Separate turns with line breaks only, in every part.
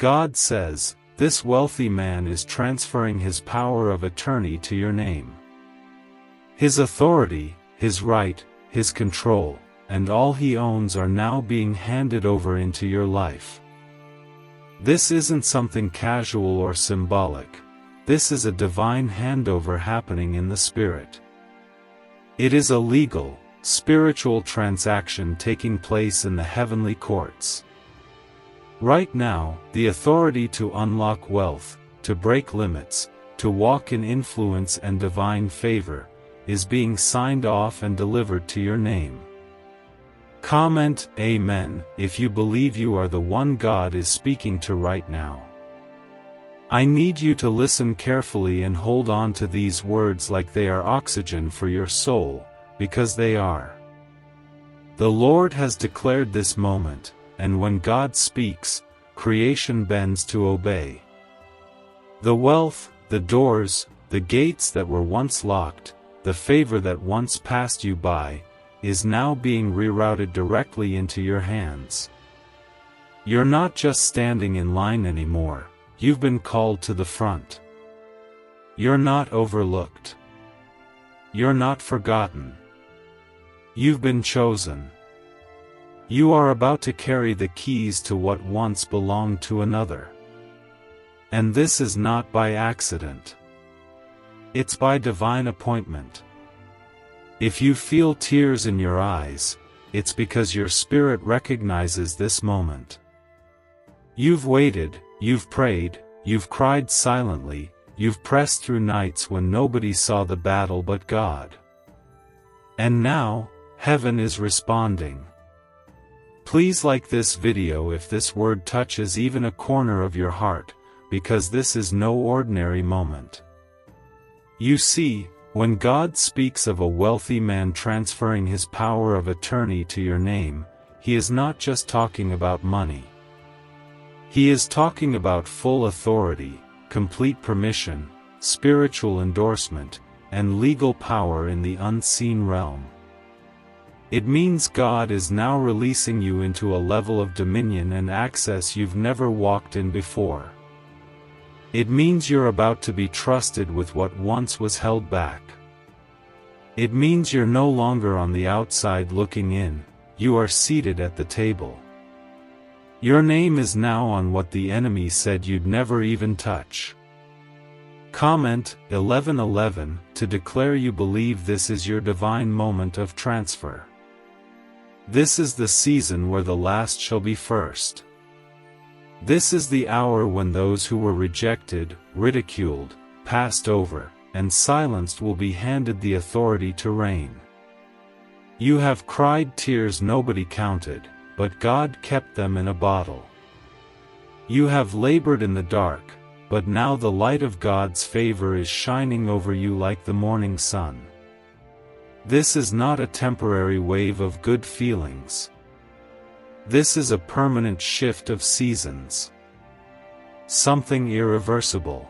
God says, this wealthy man is transferring his power of attorney to your name. His authority, his right, his control, and all he owns are now being handed over into your life. This isn't something casual or symbolic. This is a divine handover happening in the Spirit. It is a legal, spiritual transaction taking place in the heavenly courts. Right now, the authority to unlock wealth, to break limits, to walk in influence and divine favor, is being signed off and delivered to your name. Comment Amen if you believe you are the one God is speaking to right now. I need you to listen carefully and hold on to these words like they are oxygen for your soul, because they are. The Lord has declared this moment, and when God speaks, creation bends to obey. The wealth, the doors, the gates that were once locked, the favor that once passed you by, is now being rerouted directly into your hands. You're not just standing in line anymore, you've been called to the front. You're not overlooked. You're not forgotten. You've been chosen. You are about to carry the keys to what once belonged to another. And this is not by accident. It's by divine appointment. If you feel tears in your eyes, it's because your spirit recognizes this moment. You've waited, you've prayed, you've cried silently, you've pressed through nights when nobody saw the battle but God. And now, heaven is responding. Please like this video if this word touches even a corner of your heart, because this is no ordinary moment. You see, when God speaks of a wealthy man transferring his power of attorney to your name, he is not just talking about money. He is talking about full authority, complete permission, spiritual endorsement, and legal power in the unseen realm. It means God is now releasing you into a level of dominion and access you've never walked in before. It means you're about to be trusted with what once was held back. It means you're no longer on the outside looking in, you are seated at the table. Your name is now on what the enemy said you'd never even touch. Comment 11:11 to declare you believe this is your divine moment of transfer. This is the season where the last shall be first. This is the hour when those who were rejected, ridiculed, passed over, and silenced will be handed the authority to reign. You have cried tears nobody counted, but God kept them in a bottle. You have labored in the dark, but now the light of God's favor is shining over you like the morning sun. This is not a temporary wave of good feelings. This is a permanent shift of seasons. Something irreversible.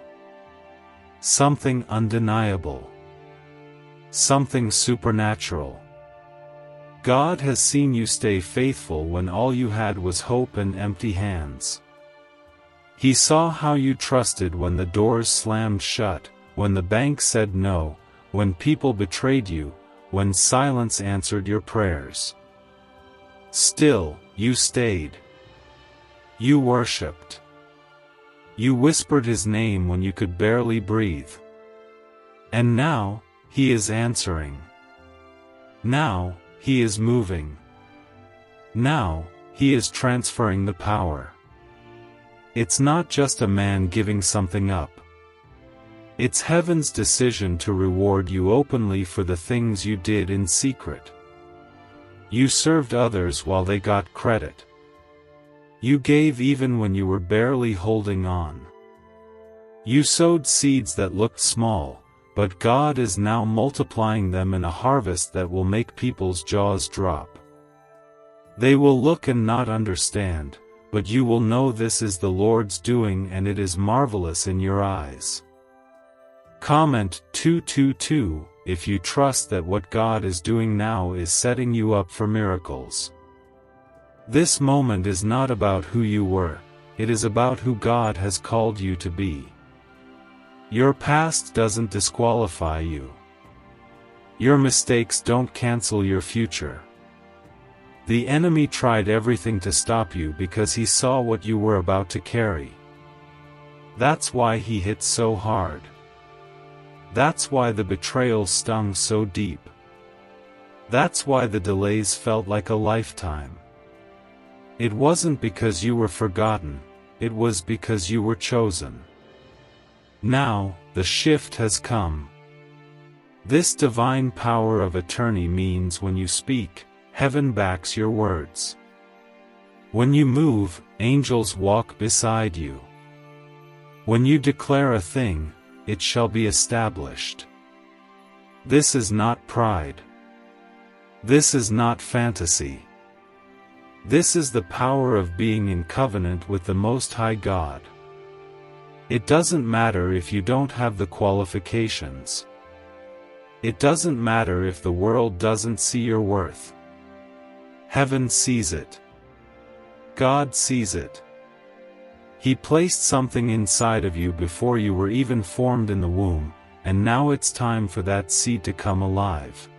Something undeniable. Something supernatural. God has seen you stay faithful when all you had was hope and empty hands. He saw how you trusted when the doors slammed shut, when the bank said no, when people betrayed you, when silence answered your prayers. Still, you stayed. You worshipped. You whispered his name when you could barely breathe. And now, he is answering. Now, he is moving. Now, he is transferring the power. It's not just a man giving something up. It's heaven's decision to reward you openly for the things you did in secret. You served others while they got credit. You gave even when you were barely holding on. You sowed seeds that looked small, but God is now multiplying them in a harvest that will make people's jaws drop. They will look and not understand, but you will know this is the Lord's doing and it is marvelous in your eyes. Comment 222 if you trust that what God is doing now is setting you up for miracles. This moment is not about who you were, it is about who God has called you to be. Your past doesn't disqualify you. Your mistakes don't cancel your future. The enemy tried everything to stop you because he saw what you were about to carry. That's why he hit so hard. That's why the betrayal stung so deep. That's why the delays felt like a lifetime. It wasn't because you were forgotten, it was because you were chosen. Now, the shift has come. This divine power of attorney means when you speak, heaven backs your words. When you move, angels walk beside you. When you declare a thing, it shall be established. This is not pride. This is not fantasy. This is the power of being in covenant with the Most High God. It doesn't matter if you don't have the qualifications. It doesn't matter if the world doesn't see your worth. Heaven sees it. God sees it. He placed something inside of you before you were even formed in the womb, and now it's time for that seed to come alive.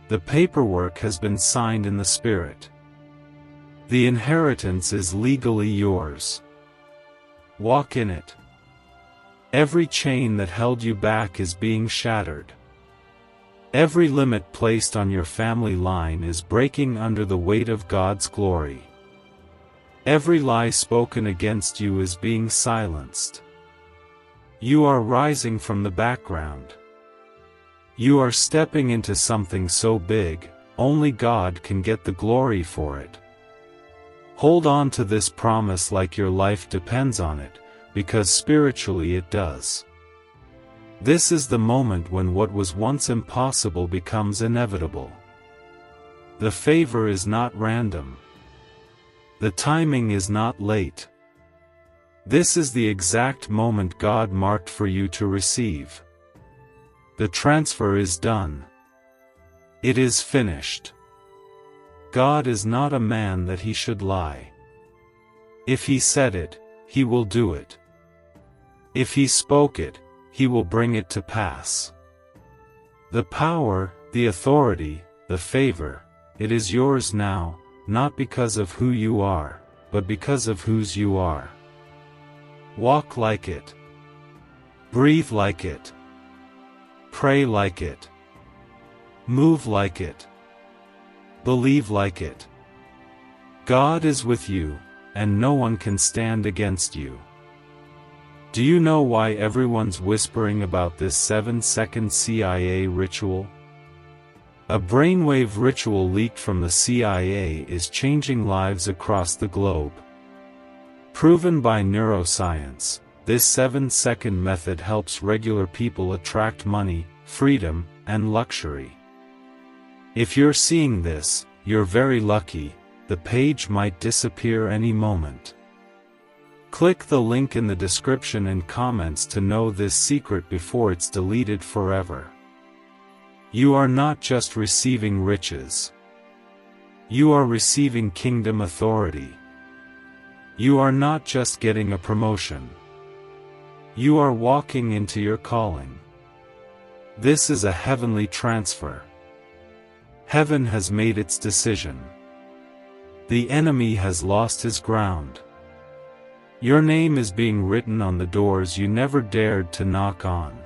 The paperwork has been signed in the Spirit. The inheritance is legally yours. Walk in it. Every chain that held you back is being shattered. Every limit placed on your family line is breaking under the weight of God's glory. Every lie spoken against you is being silenced. You are rising from the background. You are stepping into something so big, only God can get the glory for it. Hold on to this promise like your life depends on it, because spiritually it does. This is the moment when what was once impossible becomes inevitable. The favor is not random. The timing is not late. This is the exact moment God marked for you to receive. The transfer is done. It is finished. God is not a man that he should lie. If he said it, he will do it. If he spoke it, he will bring it to pass. The power, the authority, the favor, it is yours now, not because of who you are, but because of whose you are. Walk like it. Breathe like it. Pray like it. Move like it. Believe like it. God is with you, and no one can stand against you. Do you know why everyone's whispering about this 7-second CIA ritual? A brainwave ritual leaked from the CIA is changing lives across the globe. Proven by neuroscience, this 7-second method helps regular people attract money, freedom, and luxury. If you're seeing this, you're very lucky. The page might disappear any moment. Click the link in the description and comments to know this secret before it's deleted forever. You are not just receiving riches. You are receiving kingdom authority. You are not just getting a promotion. You are walking into your calling. This is a heavenly transfer. Heaven has made its decision. The enemy has lost his ground. Your name is being written on the doors you never dared to knock on.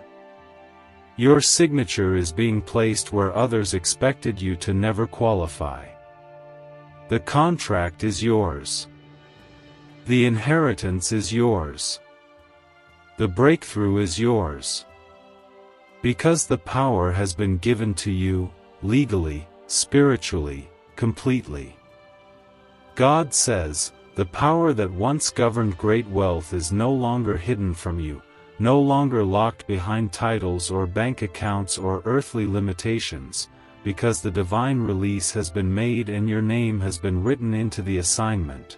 Your signature is being placed where others expected you to never qualify. The contract is yours. The inheritance is yours. The breakthrough is yours. Because the power has been given to you, legally, spiritually, completely. God says, the power that once governed great wealth is no longer hidden from you, no longer locked behind titles or bank accounts or earthly limitations, because the divine release has been made and your name has been written into the assignment.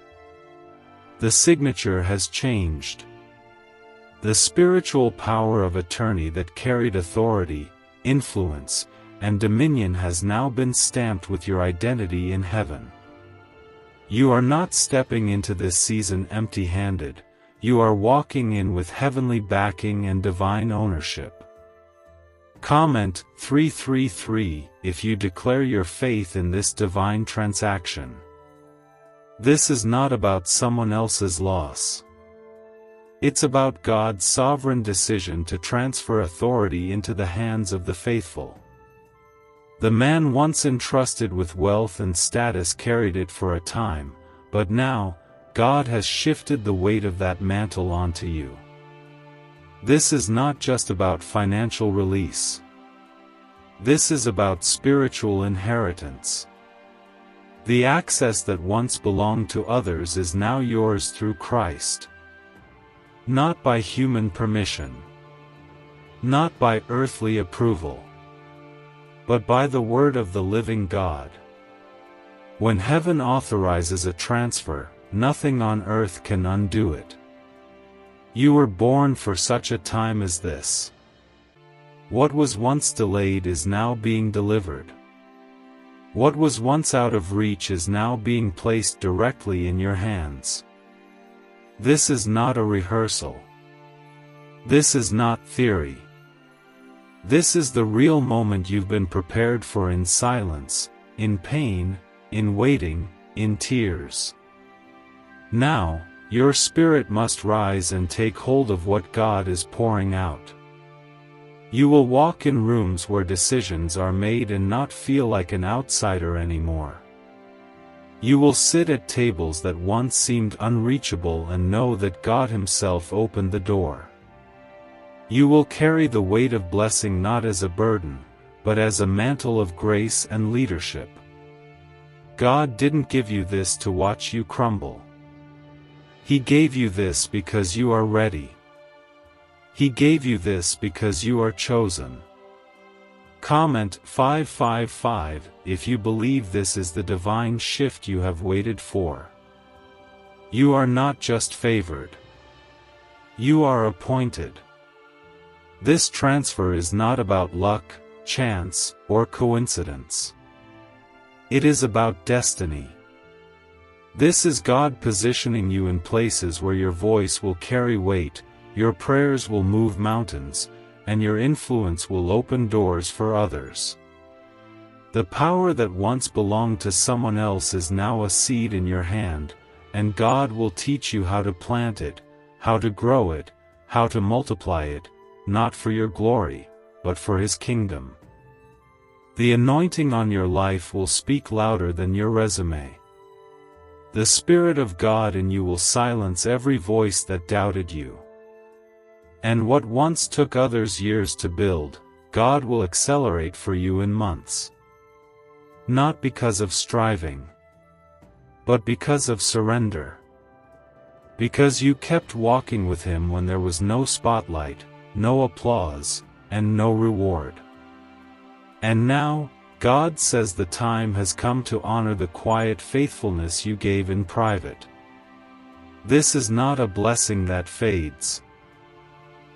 The signature has changed. The spiritual power of attorney that carried authority, influence, and dominion has now been stamped with your identity in heaven. You are not stepping into this season empty-handed, you are walking in with heavenly backing and divine ownership. Comment 333 if you declare your faith in this divine transaction. This is not about someone else's loss. It's about God's sovereign decision to transfer authority into the hands of the faithful. The man once entrusted with wealth and status carried it for a time, but now, God has shifted the weight of that mantle onto you. This is not just about financial release. This is about spiritual inheritance. The access that once belonged to others is now yours through Christ. Not by human permission. Not by earthly approval. But by the word of the living God. When heaven authorizes a transfer, nothing on earth can undo it. You were born for such a time as this. What was once delayed is now being delivered. What was once out of reach is now being placed directly in your hands. This is not a rehearsal. This is not theory. This is the real moment you've been prepared for in silence, in pain, in waiting, in tears. Now, your spirit must rise and take hold of what God is pouring out. You will walk in rooms where decisions are made and not feel like an outsider anymore. You will sit at tables that once seemed unreachable and know that God Himself opened the door. You will carry the weight of blessing not as a burden, but as a mantle of grace and leadership. God didn't give you this to watch you crumble. He gave you this because you are ready. He gave you this because you are chosen. Comment 555 if you believe this is the divine shift you have waited for. You are not just favored. You are appointed. This transfer is not about luck, chance, or coincidence. It is about destiny. This is God positioning you in places where your voice will carry weight, your prayers will move mountains, and your influence will open doors for others. The power that once belonged to someone else is now a seed in your hand, and God will teach you how to plant it, how to grow it, how to multiply it, not for your glory, but for His kingdom. The anointing on your life will speak louder than your resume. The Spirit of God in you will silence every voice that doubted you. And what once took others years to build, God will accelerate for you in months. Not because of striving, but because of surrender. Because you kept walking with Him when there was no spotlight, no applause, and no reward. And now, God says the time has come to honor the quiet faithfulness you gave in private. This is not a blessing that fades.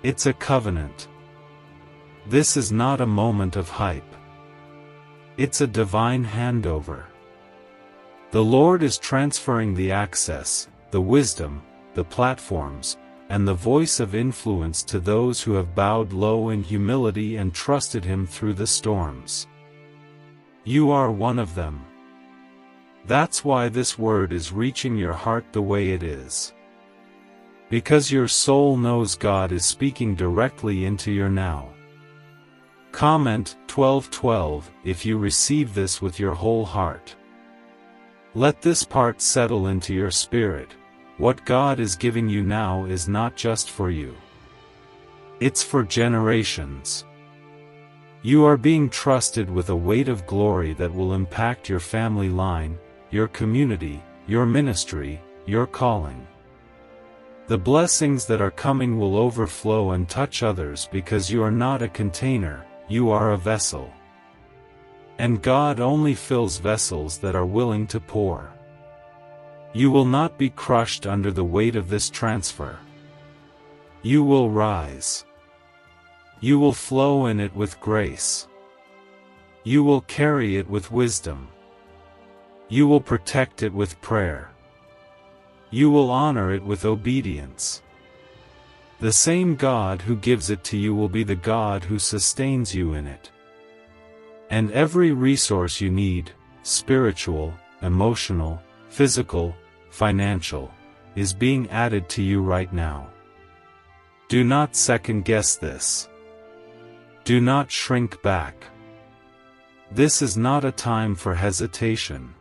It's a covenant. This is not a moment of hype. It's a divine handover. The Lord is transferring the access, the wisdom, the platforms, and the voice of influence to those who have bowed low in humility and trusted Him through the storms. You are one of them. That's why this word is reaching your heart the way it is. Because your soul knows God is speaking directly into your now. Comment 1212 if you receive this with your whole heart. Let this part settle into your spirit. What God is giving you now is not just for you. It's for generations. You are being trusted with a weight of glory that will impact your family line, your community, your ministry, your calling. The blessings that are coming will overflow and touch others because you are not a container, you are a vessel. And God only fills vessels that are willing to pour. You will not be crushed under the weight of this transfer. You will rise. You will flow in it with grace. You will carry it with wisdom. You will protect it with prayer. You will honor it with obedience. The same God who gives it to you will be the God who sustains you in it. And every resource you need, spiritual, emotional, physical, financial, is being added to you right now. Do not second-guess this. Do not shrink back. This is not a time for hesitation.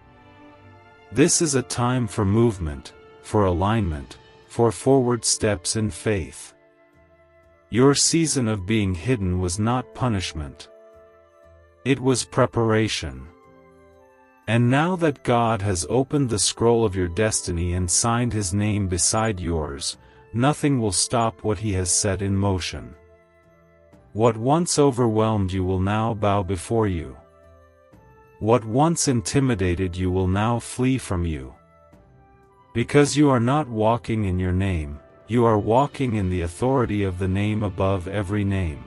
This is a time for movement, for alignment, for forward steps in faith. Your season of being hidden was not punishment. It was preparation. And now that God has opened the scroll of your destiny and signed His name beside yours, nothing will stop what He has set in motion. What once overwhelmed you will now bow before you. What once intimidated you will now flee from you. Because you are not walking in your name, you are walking in the authority of the name above every name.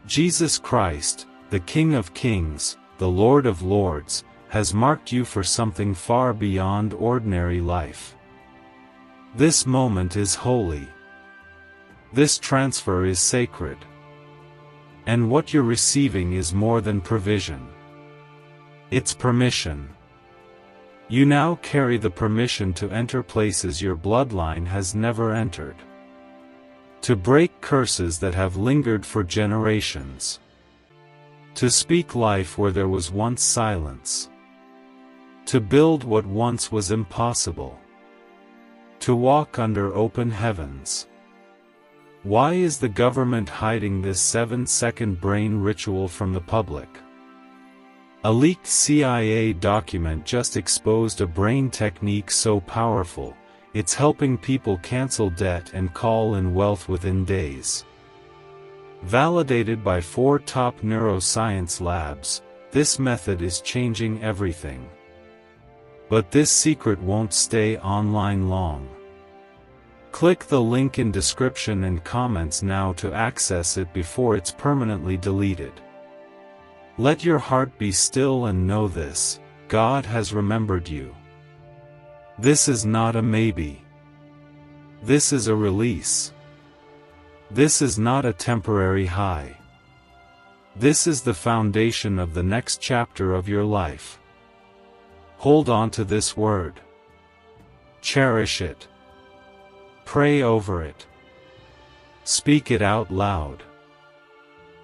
Jesus Christ, the King of Kings, the Lord of Lords, has marked you for something far beyond ordinary life. This moment is holy. This transfer is sacred. And what you're receiving is more than provision. It's permission. You now carry the permission to enter places your bloodline has never entered. To break curses that have lingered for generations. To speak life where there was once silence. To build what once was impossible. To walk under open heavens. Why is the government hiding this 7-second brain ritual from the public? A leaked CIA document just exposed a brain technique so powerful, it's helping people cancel debt and call in wealth within days. Validated by 4 top neuroscience labs, this method is changing everything. But this secret won't stay online long. Click the link in description and comments now to access it before it's permanently deleted. Let your heart be still and know this: God has remembered you. This is not a maybe. This is a release. This is not a temporary high. This is the foundation of the next chapter of your life. Hold on to this word. Cherish it. Pray over it. Speak it out loud.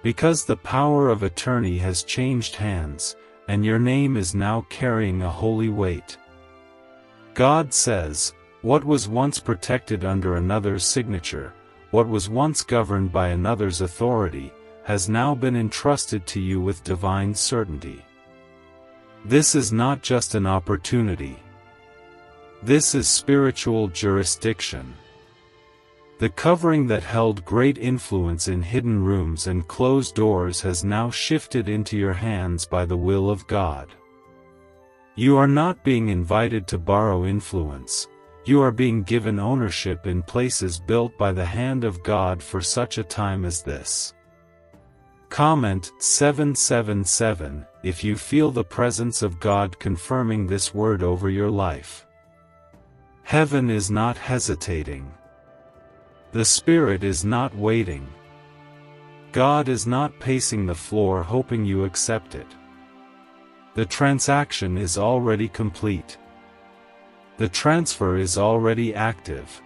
Because the power of attorney has changed hands, and your name is now carrying a holy weight. God says, what was once protected under another's signature, what was once governed by another's authority, has now been entrusted to you with divine certainty. This is not just an opportunity. This is spiritual jurisdiction. The covering that held great influence in hidden rooms and closed doors has now shifted into your hands by the will of God. You are not being invited to borrow influence, you are being given ownership in places built by the hand of God for such a time as this. Comment 777 if you feel the presence of God confirming this word over your life. Heaven is not hesitating. The Spirit is not waiting. God is not pacing the floor hoping you accept it. The transaction is already complete. The transfer is already active.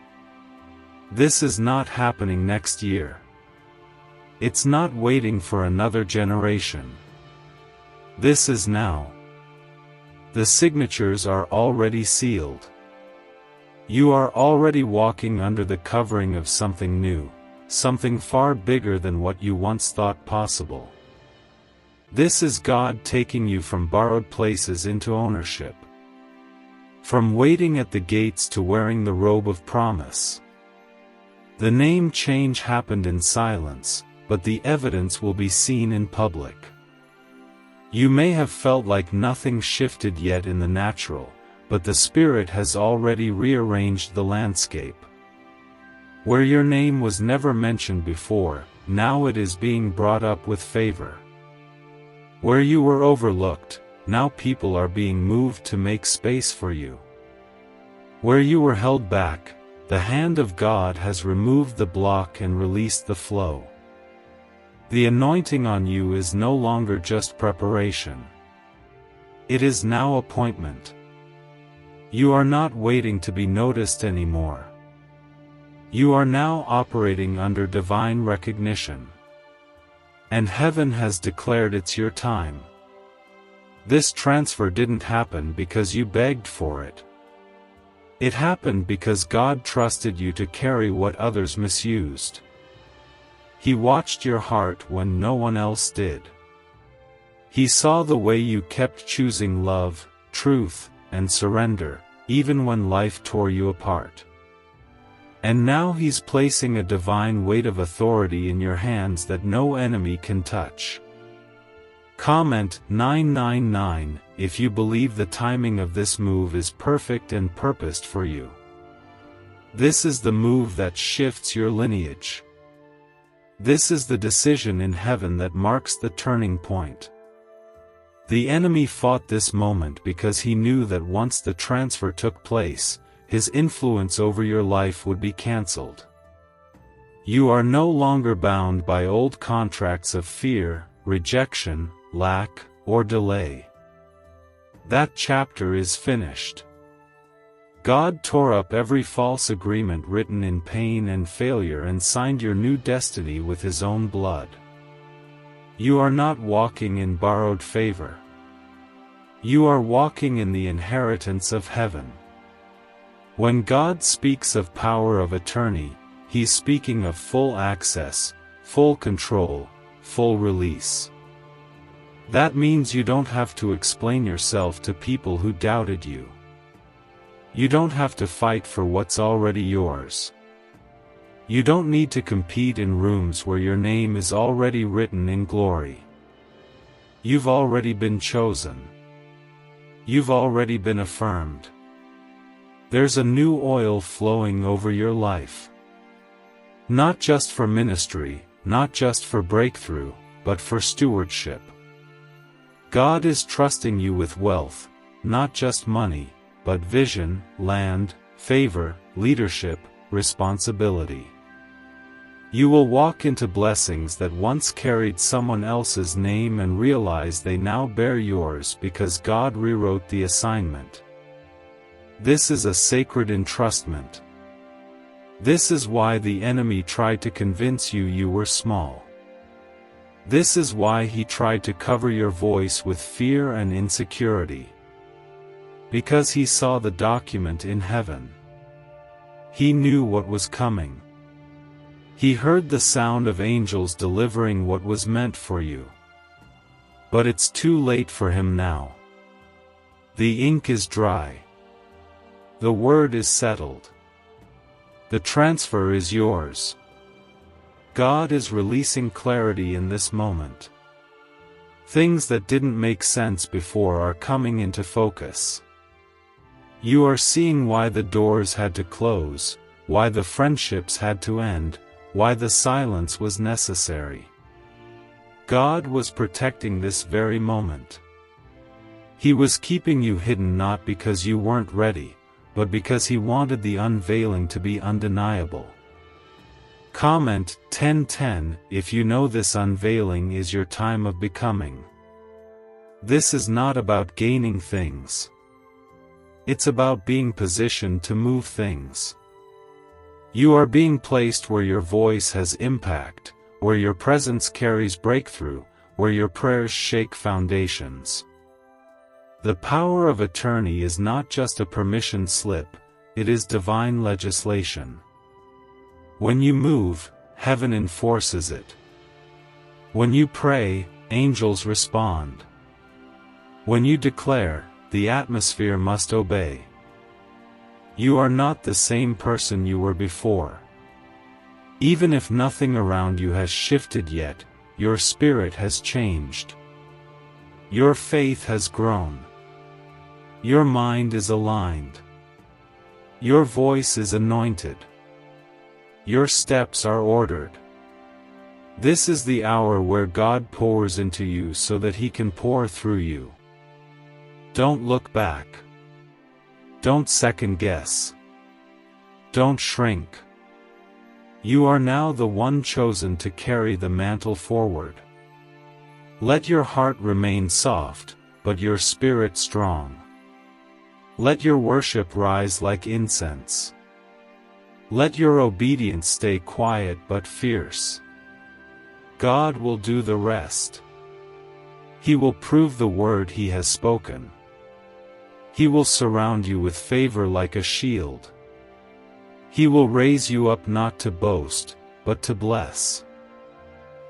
This is not happening next year. It's not waiting for another generation. This is now. The signatures are already sealed. You are already walking under the covering of something new, something far bigger than what you once thought possible. This is God taking you from borrowed places into ownership. From waiting at the gates to wearing the robe of promise. The name change happened in silence, but the evidence will be seen in public. You may have felt like nothing shifted yet in the natural, but the Spirit has already rearranged the landscape. Where your name was never mentioned before, now it is being brought up with favor. Where you were overlooked, now people are being moved to make space for you. Where you were held back, the hand of God has removed the block and released the flow. The anointing on you is no longer just preparation. It is now appointment. You are not waiting to be noticed anymore. You are now operating under divine recognition. And heaven has declared it's your time. This transfer didn't happen because you begged for it. It happened because God trusted you to carry what others misused. He watched your heart when no one else did. He saw the way you kept choosing love, truth, and surrender, even when life tore you apart. And now He's placing a divine weight of authority in your hands that no enemy can touch. Comment 999 if you believe the timing of this move is perfect and purposed for you. This is the move that shifts your lineage. This is the decision in heaven that marks the turning point. The enemy fought this moment because he knew that once the transfer took place, his influence over your life would be cancelled. You are no longer bound by old contracts of fear, rejection, lack, or delay. That chapter is finished. God tore up every false agreement written in pain and failure and signed your new destiny with His own blood. You are not walking in borrowed favor. You are walking in the inheritance of heaven. When God speaks of power of attorney, He's speaking of full access, full control, full release. That means you don't have to explain yourself to people who doubted you. You don't have to fight for what's already yours. You don't need to compete in rooms where your name is already written in glory. You've already been chosen. You've already been affirmed. There's a new oil flowing over your life. Not just for ministry, not just for breakthrough, but for stewardship. God is trusting you with wealth, not just money, but vision, land, favor, leadership, responsibility. You will walk into blessings that once carried someone else's name and realize they now bear yours because God rewrote the assignment. This is a sacred entrustment. This is why the enemy tried to convince you you were small. This is why he tried to cover your voice with fear and insecurity. Because he saw the document in heaven. He knew what was coming. He heard the sound of angels delivering what was meant for you. But it's too late for him now. The ink is dry. The word is settled. The transfer is yours. God is releasing clarity in this moment. Things that didn't make sense before are coming into focus. You are seeing why the doors had to close, why the friendships had to end, why the silence was necessary. God was protecting this very moment. He was keeping you hidden not because you weren't ready, but because He wanted the unveiling to be undeniable. Comment 1010 if you know this unveiling is your time of becoming. This is not about gaining things. It's about being positioned to move things. You are being placed where your voice has impact, where your presence carries breakthrough, where your prayers shake foundations. The power of attorney is not just a permission slip, it is divine legislation. When you move, heaven enforces it. When you pray, angels respond. When you declare, the atmosphere must obey. You are not the same person you were before. Even if nothing around you has shifted yet, your spirit has changed. Your faith has grown. Your mind is aligned. Your voice is anointed. Your steps are ordered. This is the hour where God pours into you so that He can pour through you. Don't look back. Don't second guess. Don't shrink. You are now the one chosen to carry the mantle forward. Let your heart remain soft, but your spirit strong. Let your worship rise like incense. Let your obedience stay quiet but fierce. God will do the rest. He will prove the word He has spoken. He will surround you with favor like a shield. He will raise you up not to boast, but to bless.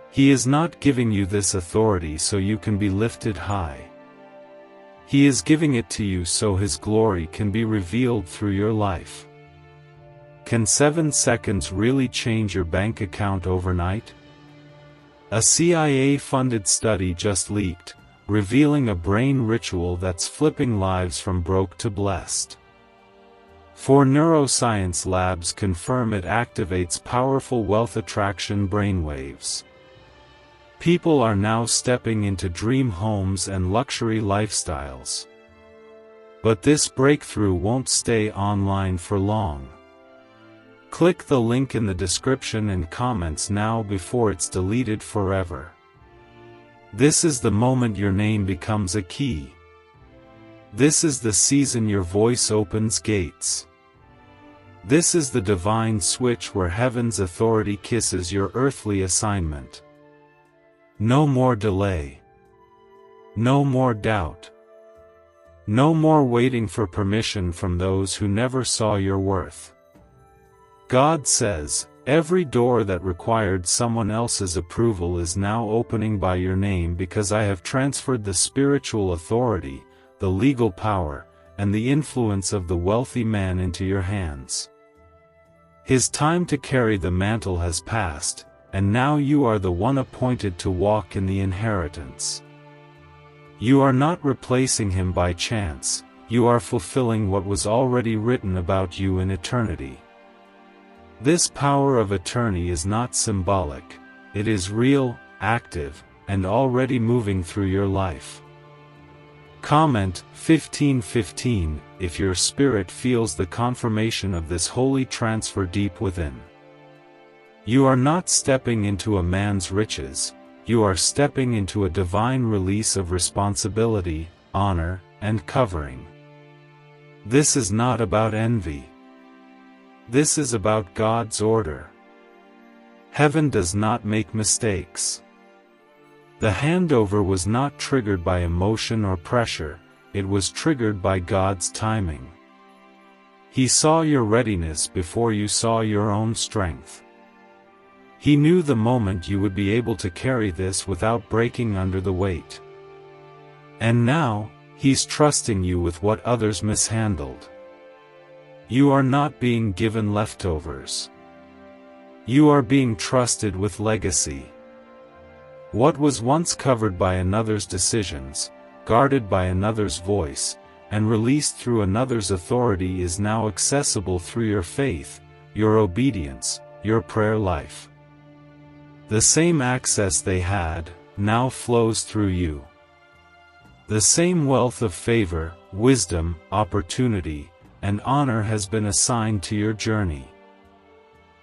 He is not giving you this authority so you can be lifted high. He is giving it to you so His glory can be revealed through your life. Can 7 seconds really change your bank account overnight? A CIA-funded study just leaked, revealing a brain ritual that's flipping lives from broke to blessed. 4 neuroscience labs confirm it activates powerful wealth attraction brainwaves. People are now stepping into dream homes and luxury lifestyles. But this breakthrough won't stay online for long. Click the link in the description and comments now before it's deleted forever. This is the moment your name becomes a key. This is the season your voice opens gates. This is the divine switch where heaven's authority kisses your earthly assignment. No more delay. No more doubt. No more waiting for permission from those who never saw your worth. God says, every door that required someone else's approval is now opening by your name because I have transferred the spiritual authority, the legal power, and the influence of the wealthy man into your hands. His time to carry the mantle has passed, and now you are the one appointed to walk in the inheritance. You are not replacing him by chance, you are fulfilling what was already written about you in eternity. This power of attorney is not symbolic, it is real, active, and already moving through your life. Comment 1515 if your spirit feels the confirmation of this holy transfer deep within. You are not stepping into a man's riches, you are stepping into a divine release of responsibility, honor, and covering. This is not about envy. This is about God's order. Heaven does not make mistakes. The handover was not triggered by emotion or pressure, it was triggered by God's timing. He saw your readiness before you saw your own strength. He knew the moment you would be able to carry this without breaking under the weight. And now, He's trusting you with what others mishandled. You are not being given leftovers. You are being trusted with legacy. What was once covered by another's decisions, guarded by another's voice, and released through another's authority is now accessible through your faith, your obedience, your prayer life. The same access they had, now flows through you. The same wealth of favor, wisdom, opportunity, and honor has been assigned to your journey.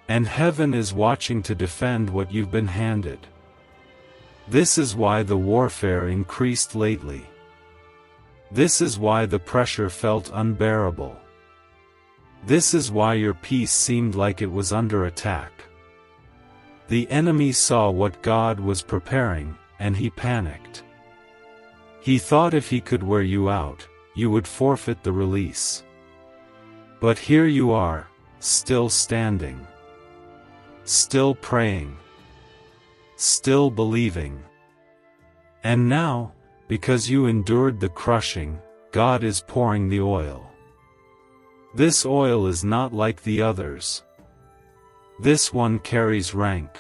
And heaven is watching to defend what you've been handed. This is why the warfare increased lately. This is why the pressure felt unbearable. This is why your peace seemed like it was under attack. The enemy saw what God was preparing, and he panicked. He thought if he could wear you out, you would forfeit the release. But here you are, still standing. Still praying. Still believing. And now, because you endured the crushing, God is pouring the oil. This oil is not like the others. This one carries rank.